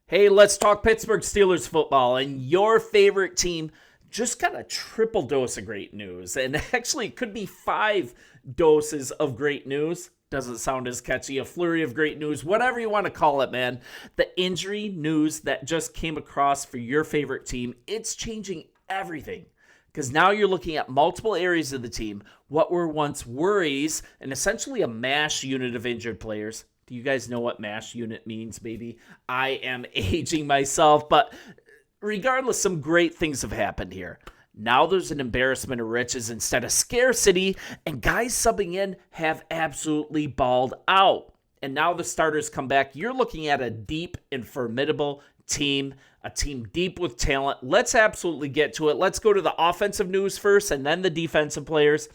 Hey, let's talk Pittsburgh Steelers football. And your favorite team just got a triple dose of great news. And actually, it could be 5 doses of great news. Doesn't sound as catchy. A flurry of great news, whatever you want to call it, man. The injury news that just came across for your favorite team, it's changing everything. Because now you're looking at multiple areas of the team, what were once worries, and essentially a mash unit of injured players. Do you guys know what MASH unit means, baby? I am aging myself, but regardless, some great things have happened here. Now there's an embarrassment of riches instead of scarcity, and guys subbing in have absolutely balled out. And now the starters come back. You're looking at a deep and formidable team, a team deep with talent. Let's absolutely get to it. Let's go to the offensive news first and then the defensive players.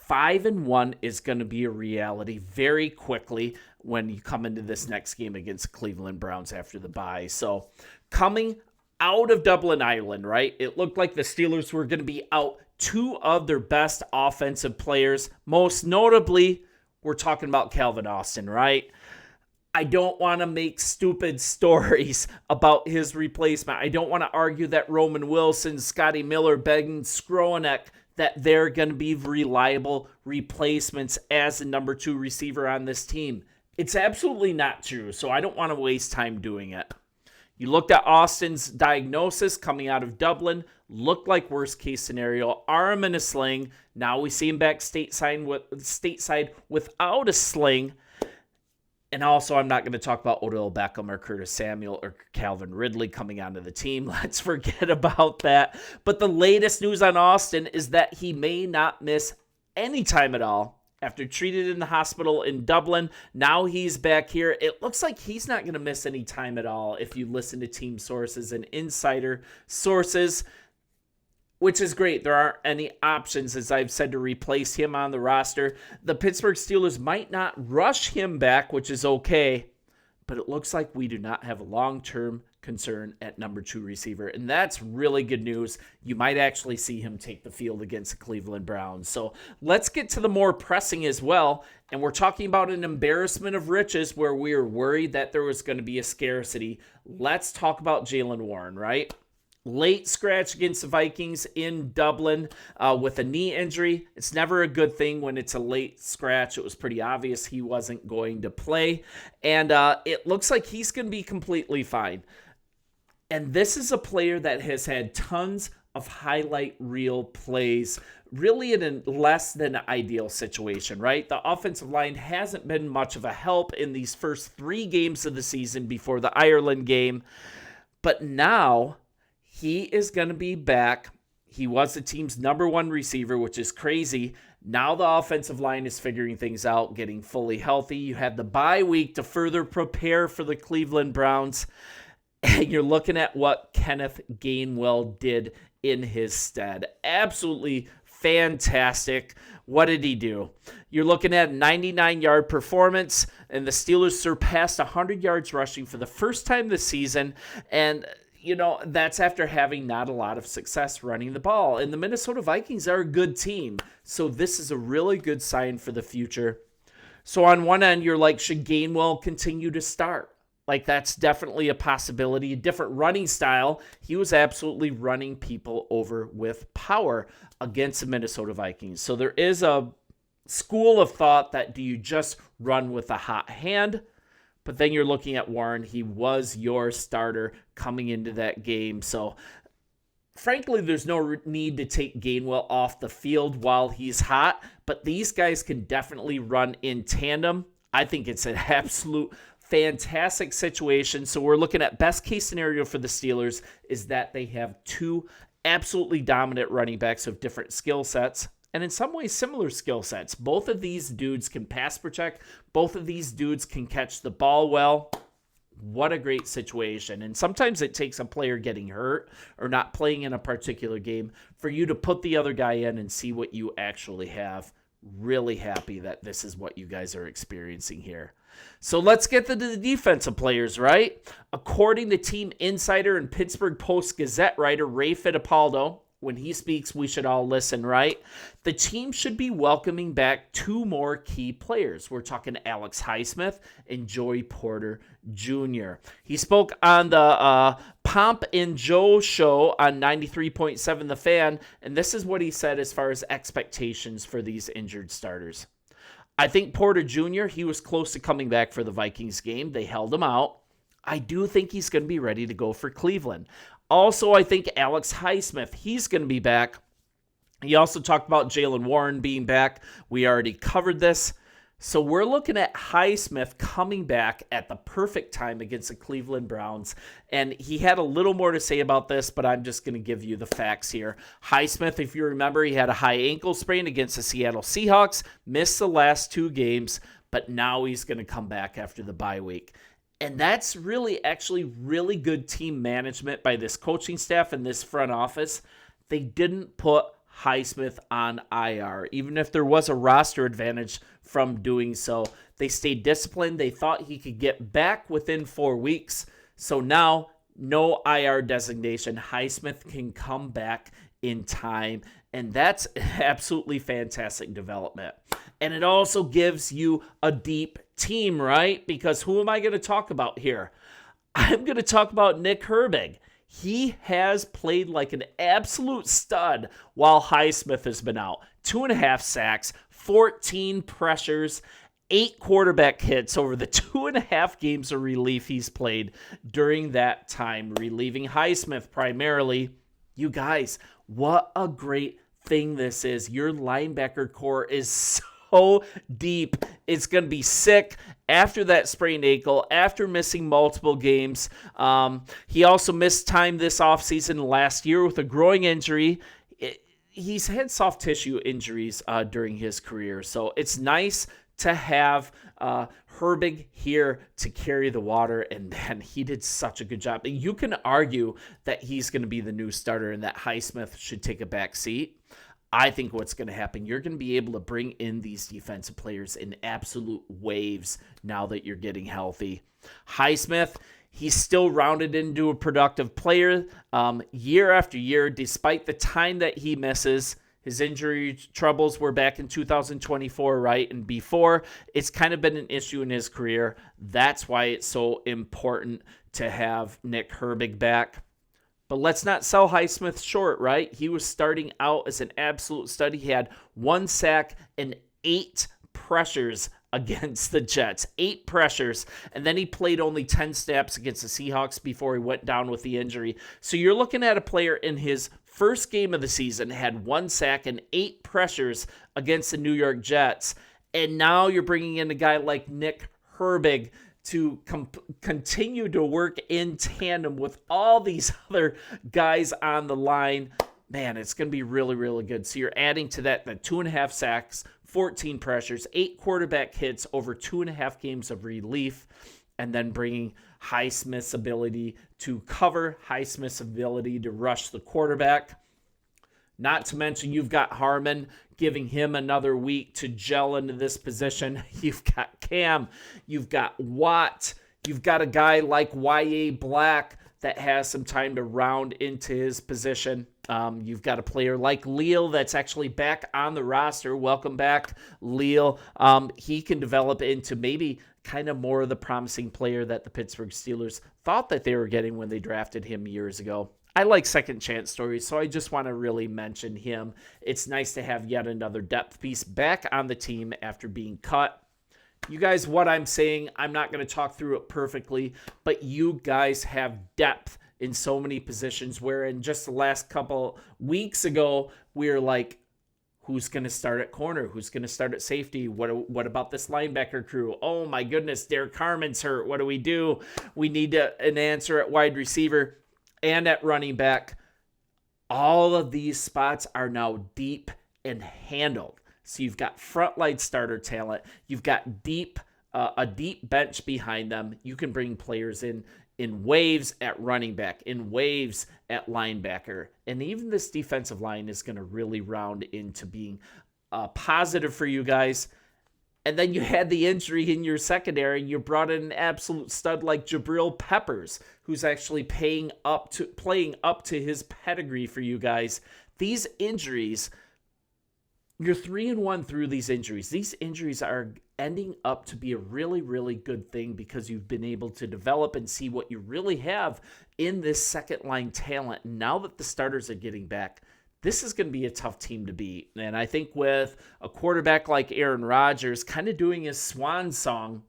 5-1 is going to be a reality very quickly when you come into this next game against Cleveland Browns after the bye. So coming out of Dublin, Ireland, right? It looked like the Steelers were going to be out 2 of their best offensive players. Most notably, we're talking about Calvin Austin, right? I don't want to make stupid stories about his replacement. I don't want to argue that Roman Wilson, Scotty Miller, Ben Skronek, that they're going to be reliable replacements as the number 2 receiver on this team. It's absolutely not true, so I don't want to waste time doing it. You looked at Austin's diagnosis coming out of Dublin, looked like worst case scenario, arm in a sling. Now we see him back stateside without a sling. And also, I'm not going to talk about Odell Beckham or Curtis Samuel or Calvin Ridley coming onto the team. Let's forget about that. But the latest news on Austin is that he may not miss any time at all. After treated in the hospital in Dublin, now he's back here. It looks like he's not going to miss any time at all if you listen to team sources and insider sources, which is great. There aren't any options, as I've said, to replace him on the roster. The Pittsburgh Steelers might not rush him back, which is okay, but it looks like we do not have a long-term concern at number 2 receiver, and that's really good news. You might actually see him take the field against the Cleveland Browns. So let's get to the more pressing as well, and we're talking about an embarrassment of riches where we were worried that there was going to be a scarcity. Let's talk about Jaylen Warren, right? Late scratch against the Vikings in Dublin with a knee injury. It's never a good thing when it's a late scratch. It was pretty obvious he wasn't going to play. And it looks like he's going to be completely fine. And this is a player that has had tons of highlight reel plays, really in a less than ideal situation, right? The offensive line hasn't been much of a help in these first 3 games of the season before the Ireland game. But now he is going to be back. He was the team's number 1 receiver, which is crazy. Now the offensive line is figuring things out, getting fully healthy. You had the bye week to further prepare for the Cleveland Browns. And you're looking at what Kenneth Gainwell did in his stead. Absolutely fantastic. What did he do? You're looking at a 99-yard performance, and the Steelers surpassed 100 yards rushing for the first time this season. And you know, that's after having not a lot of success running the ball. And the Minnesota Vikings are a good team. So this is a really good sign for the future. So on one end, you're like, should Gainwell continue to start? Like, that's definitely a possibility. A different running style. He was absolutely running people over with power against the Minnesota Vikings. So there is a school of thought that do you just run with a hot hand? But then you're looking at Warren. He was your starter coming into that game. So, frankly, there's no need to take Gainwell off the field while he's hot. But these guys can definitely run in tandem. I think it's an absolute fantastic situation. So we're looking at best case scenario for the Steelers is that they have 2 absolutely dominant running backs of different skill sets. And in some ways, similar skill sets. Both of these dudes can pass protect. Both of these dudes can catch the ball well. What a great situation. And sometimes it takes a player getting hurt or not playing in a particular game for you to put the other guy in and see what you actually have. Really happy that this is what you guys are experiencing here. So let's get to the defensive players, right? According to Team Insider and Pittsburgh Post-Gazette writer Ray Fittipaldo, when he speaks, we should all listen, right? The team should be welcoming back 2 more key players. We're talking Alex Highsmith and Joey Porter Jr. He spoke on the Pomp and Joe show on 93.7 The Fan, and this is what he said as far as expectations for these injured starters. I think Porter Jr., he was close to coming back for the Vikings game. They held him out. I do think he's going to be ready to go for Cleveland. Also, I think Alex Highsmith, he's going to be back. He also talked about Jaylen Warren being back. We already covered this. So we're looking at Highsmith coming back at the perfect time against the Cleveland Browns. And he had a little more to say about this, but I'm just going to give you the facts here. Highsmith, if you remember, he had a high ankle sprain against the Seattle Seahawks, missed the last 2 games, but now he's going to come back after the bye week. And that's actually really good team management by this coaching staff and this front office. They didn't put Highsmith on IR, even if there was a roster advantage from doing so. They stayed disciplined. They thought he could get back within 4 weeks. So now, no IR designation. Highsmith can come back in time, and that's absolutely fantastic development. And it also gives you a deep team, right? Because who am I going to talk about here? I'm going to talk about Nick Herbig. He has played like an absolute stud while Highsmith has been out. 2.5 sacks, 14 pressures, 8 quarterback hits over the 2.5 games of relief he's played during that time, relieving Highsmith primarily. You guys, what a great thing this is. Your linebacker core is so deep. It's going to be sick after that sprained ankle, after missing multiple games. He also missed time this offseason last year with a groin injury. He's had soft tissue injuries during his career, so it's nice to have Herbig here to carry the water, and man, he did such a good job. You can argue that he's going to be the new starter and that Highsmith should take a back seat. I think what's going to happen, you're going to be able to bring in these defensive players in absolute waves now that you're getting healthy. Highsmith, he's still rounded into a productive player year after year, despite the time that he misses. His injury troubles were back in 2024, right? And before, it's kind of been an issue in his career. That's why it's so important to have Nick Herbig back. But let's not sell Highsmith short, right? He was starting out as an absolute stud. He had 1 sack and 8 pressures against the Jets. 8 pressures. And then he played only 10 snaps against the Seahawks before he went down with the injury. So you're looking at a player in his first game of the season, had 1 sack and 8 pressures against the New York Jets. And now you're bringing in a guy like Nick Herbig to continue to work in tandem with all these other guys on the line. Man, it's going to be really, really good. So you're adding to that the 2.5 sacks, 14 pressures, 8 quarterback hits over 2.5 games of relief, and then bringing Highsmith's ability to cover, Highsmith's ability to rush the quarterback. Not to mention you've got Harmon, giving him another week to gel into this position. You've got Cam. You've got Watt. You've got a guy like Y.A. Black that has some time to round into his position. You've got a player like Leal that's actually back on the roster. Welcome back, Leal. He can develop into maybe kind of more of the promising player that the Pittsburgh Steelers thought that they were getting when they drafted him years ago. I like second chance stories, so I just want to really mention him. It's nice to have yet another depth piece back on the team after being cut. You guys, what I'm saying, I'm not going to talk through it perfectly, but you guys have depth in so many positions where in just the last couple weeks ago, we were like, who's going to start at corner? Who's going to start at safety? What about this linebacker crew? Oh my goodness, Derek Carmen's hurt. What do we do? We need an answer at wide receiver and at running back. All of these spots are now deep and handled. So you've got frontline starter talent. You've got a deep bench behind them. You can bring players in waves at running back, in waves at linebacker. And even this defensive line is going to really round into being positive for you guys. And then you had the injury in your secondary. You brought in an absolute stud like Jabril Peppers, who's actually playing up to his pedigree for you guys. these injuries, you're 3-1 through these injuries. These injuries are ending up to be a really, really good thing because you've been able to develop and see what you really have in this second line talent. Now that the starters are getting back, this is going to be a tough team to beat. And I think with a quarterback like Aaron Rodgers kind of doing his swan song,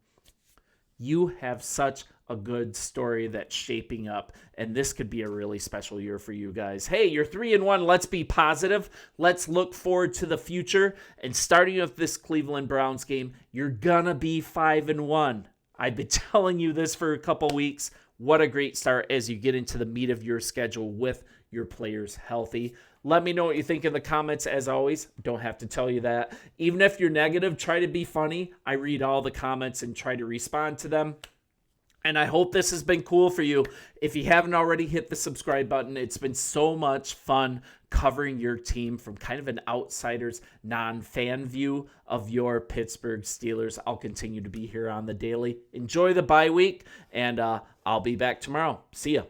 you have such a good story that's shaping up, and this could be a really special year for you guys. Hey, you're 3-1. Let's be positive. Let's look forward to the future. And starting with this Cleveland Browns game, you're gonna be 5-1. I've been telling you this for a couple weeks. What a great start as you get into the meat of your schedule with your players healthy. Let me know what you think in the comments. As always, don't have to tell you that. Even if you're negative, try to be funny. I read all the comments and try to respond to them. And I hope this has been cool for you. If you haven't already, hit the subscribe button. It's been so much fun covering your team from kind of an outsider's non-fan view of your Pittsburgh Steelers. I'll continue to be here on the daily. Enjoy the bye week, and I'll be back tomorrow. See ya.